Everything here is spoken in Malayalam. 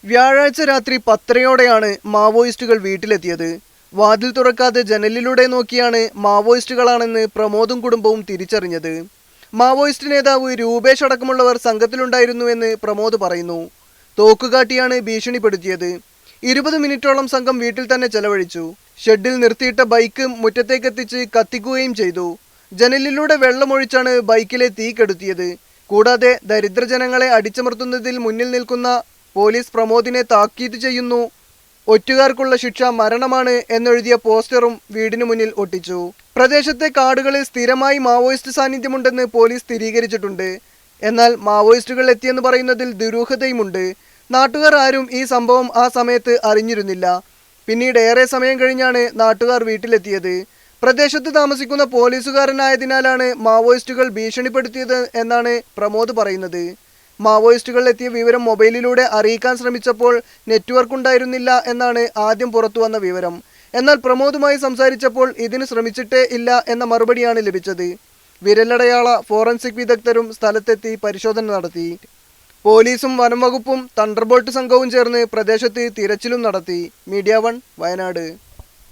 വ്യാഴാഴ്ച രാത്രി 10:30-യോടെയാണ് മാവോയിസ്റ്റുകൾ വീട്ടിലെത്തിയത്. വാതിൽ തുറക്കാതെ ജനലിലൂടെ നോക്കിയാണ് മാവോയിസ്റ്റുകളാണെന്ന് പ്രമോദും കുടുംബവും തിരിച്ചറിഞ്ഞത്. മാവോയിസ്റ്റ് നേതാവ് രൂപേഷ് അടക്കമുള്ളവർ സംഘത്തിലുണ്ടായിരുന്നുവെന്ന് പ്രമോദ് പറയുന്നു. തോക്കുകാട്ടിയാണ് ഭീഷണിപ്പെടുത്തിയത്. 20 മിനിറ്റോളം സംഘം വീട്ടിൽ തന്നെ ചെലവഴിച്ചു. ഷെഡിൽ നിർത്തിയിട്ട ബൈക്ക് മുറ്റത്തേക്കെത്തിച്ച് കത്തിക്കുകയും ചെയ്തു. ജനലിലൂടെ വെള്ളമൊഴിച്ചാണ് ബൈക്കിലെ തീ കെടുത്തിയത്. കൂടാതെ ദരിദ്രജനങ്ങളെ അടിച്ചമർത്തുന്നതിൽ മുന്നിൽ നിൽക്കുന്ന പോലീസ് പ്രമോദിനെ താക്കീത് ചെയ്യുന്നു. ഒറ്റുകാർക്കുള്ള ശിക്ഷ മരണമാണ് എന്നെഴുതിയ പോസ്റ്ററും വീടിനു മുന്നിൽ ഒട്ടിച്ചു. പ്രദേശത്തെ കാടുകളിൽ സ്ഥിരമായി മാവോയിസ്റ്റ് സാന്നിധ്യമുണ്ടെന്ന് പോലീസ് സ്ഥിരീകരിച്ചിട്ടുണ്ട്. എന്നാൽ മാവോയിസ്റ്റുകൾ എത്തിയെന്ന് പറയുന്നതിൽ ദുരൂഹതയുമുണ്ട്. നാട്ടുകാർ ആരും ഈ സംഭവം ആ സമയത്ത് അറിഞ്ഞിരുന്നില്ല. പിന്നീട് ഏറെ സമയം കഴിഞ്ഞാണ് നാട്ടുകാർ വീട്ടിലെത്തിയത്. പ്രദേശത്ത് താമസിക്കുന്ന പോലീസുകാരനായതിനാലാണ് മാവോയിസ്റ്റുകൾ ഭീഷണിപ്പെടുത്തിയത് എന്നാണ് പ്രമോദ് പറയുന്നത്. മാവോയിസ്റ്റുകൾ എത്തിയ വിവരം മൊബൈലിലൂടെ അറിയിക്കാൻ ശ്രമിച്ചപ്പോൾ നെറ്റ്വർക്ക് ഉണ്ടായിരുന്നില്ല എന്നാണ് ആദ്യം പുറത്തുവന്ന വിവരം. എന്നാൽ പ്രമോദുമായി സംസാരിച്ചപ്പോൾ ഇതിന് ശ്രമിച്ചിട്ടേ ഇല്ല എന്ന മറുപടിയാണ് ലഭിച്ചത്. വിരലടയാള ഫോറൻസിക് വിദഗ്ധരും സ്ഥലത്തെത്തി പരിശോധന നടത്തി. പോലീസും വനം വകുപ്പും തണ്ടർബോൾട്ട് സംഘവും ചേർന്ന് പ്രദേശത്ത് തിരച്ചിലും നടത്തി. മീഡിയ 1 വയനാട്.